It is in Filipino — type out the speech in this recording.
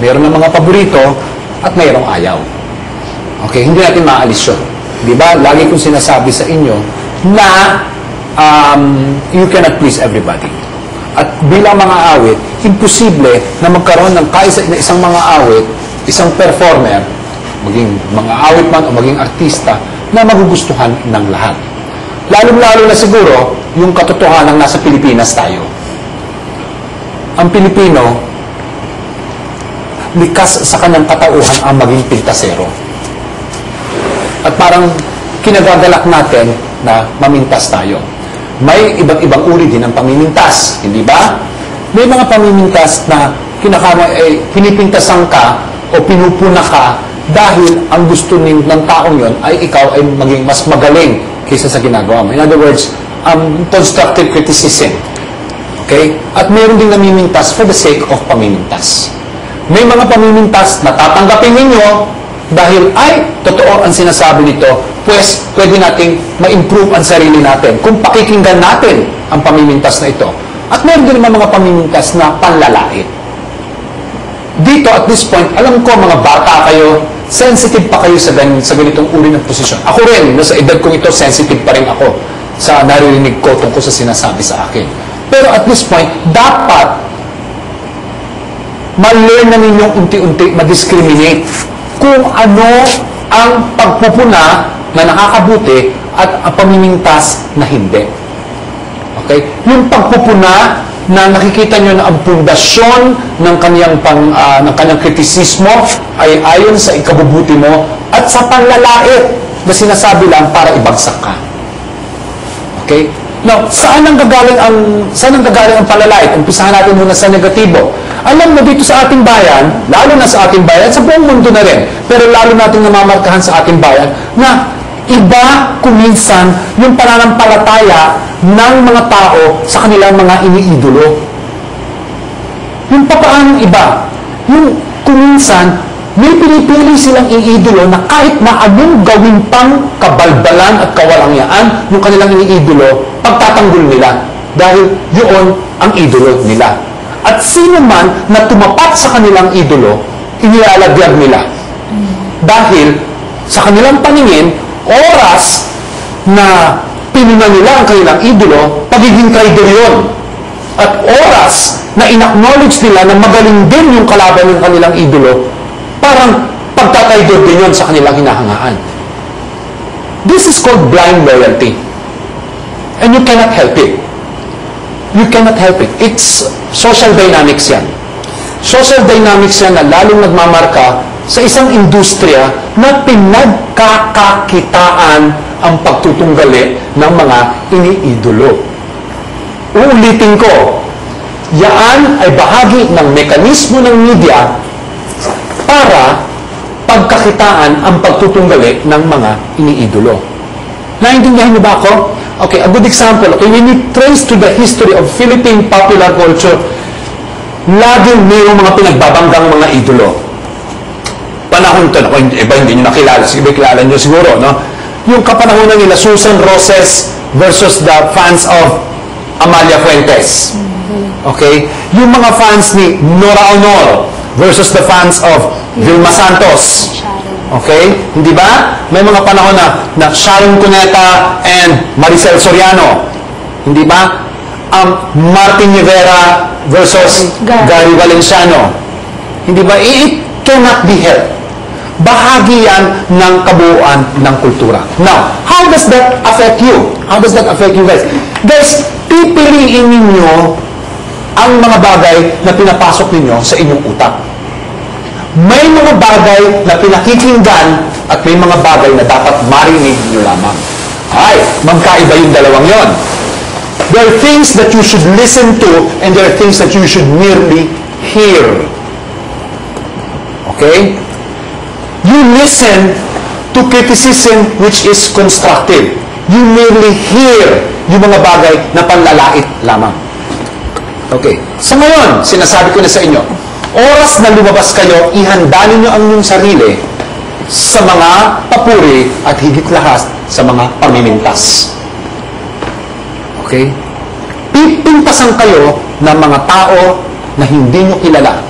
meron ng mga paborito at mayroong ayaw. Okay, hindi natin maaalis yun. Di ba? Lagi kong sinasabi sa inyo na you cannot please everybody. At bilang mga awit, imposible na magkaroon ng isang mga awit, isang performer, maging mga awit man o maging artista, na magugustuhan ng lahat. Lalo-lalo na siguro, yung katotohanan nasa Pilipinas tayo. Ang Pilipino, likas sa kanyang katauhan ang maging pintasero. At parang kinagagalak natin na mamintas tayo. May iba't ibang uri din ng pamimintas, hindi ba? May mga pamimintas na pinipintasan ka o pinupuna ka dahil ang gusto ng taong yon ay ikaw ay maging mas magaling kaysa sa ginagawa mo. In other words, constructive criticism. Okay? At mayroon din namimintas for the sake of pamimintas. May mga pamimintas na tatanggapin ninyo dahil ay totoo ang sinasabi nito, pues pwede nating ma-improve ang sarili natin kung pakikinggan natin ang pamimintas na ito. At meron din mga pamimintas na panlalait. Dito at this point, alam ko mga bata kayo, sensitive pa kayo sa ganitong uri ng posisyon. Ako rin, sa edad kong ito, sensitive pa rin ako sa naririnig ko tungkol sa sinasabi sa akin. Pero at this point, dapat ma-learn na ninyong unti-unti ma-discriminate kung ano ang pagpupuna na nakakabuti at ang pamimintas na hindi. Okay? Yung pagpupuna na nakikita nyo na ang pundasyon ng kanyang kritisismo ay ayon sa ikabubuti mo at sa panlalait na sinasabi lang para ibagsak ka. Okay? Now, saan ang gagaling ang panlalait? Umpisahan natin muna sa negatibo. Alam mo dito sa ating bayan, lalo na sa ating bayan, sa buong mundo na rin, pero lalo natin namamarkahan sa ating bayan, na iba kuminsan yung pananampalataya ng mga tao sa kanilang mga iniidolo. Yung papaanong iba, yung kuminsan, may pinipili silang iniidolo na kahit na anong gawin pang kabalbalan at kawalangyaan yung kanilang iniidolo, pagtatanggol nila. Dahil yun ang idolo nila. At sino man na tumapat sa kanilang idolo, inilalagyan nila. Dahil sa kanilang paningin, oras na pinuna nila ang kanilang idolo, pagiging traitor yun. At oras na in-acknowledge nila na magaling din yung kalaban ng kanilang idolo, parang pagtatraidor din yun sa kanilang hinahangaan. This is called blind loyalty. And you cannot help it. You cannot help it. It's social dynamics yan. Social dynamics yan na lalong nagmamarka sa isang industriya na pinagkakakitaan ang pagtutunggali ng mga iniidolo. Uulitin ko, yan ay bahagi ng mekanismo ng media para pagkakitaan ang pagtutunggali ng mga iniidolo. Naintindihan niyo ba ako? Okay, a good example. Okay, when you trace to the history of Philippine popular culture, laging mayroong mga pinagbabanggang mga idolo. Panahon ito, iba hindi nyo nakilala, sige, kilala nyo siguro, no? Yung kapanahonan nila, Susan Roses versus the fans of Amalia Fuentes. Okay? Yung mga fans ni Nora Honor versus the fans of Vilma Santos. Okay? Hindi ba? May mga panahon na Sharon Cuneta and Maricel Soriano. Hindi ba? Martin Rivera versus Gary Valenciano. Hindi ba? It cannot be helped. Bahagi yan ng kabuuan ng kultura. Now, how does that affect you? How does that affect you guys? Guys, pipiliin ninyo ang mga bagay na pinapasok ninyo sa inyong utak. May mga bagay na pinakikinggan at may mga bagay na dapat marinig nyo lamang. Ay, magkaiba yung dalawang yon. There are things that you should listen to and there are things that you should merely hear. Okay? You listen to criticism which is constructive. You merely hear yung mga bagay na panlalait lamang. Okay. Sa ngayon, sinasabi ko na sa inyo, oras na lumabas kayo, ihanda ninyo ang inyong sarili sa mga papuri at higit lahat sa mga pamimintas. Okay? Pipintasan kayo ng mga tao na hindi nyo kilala.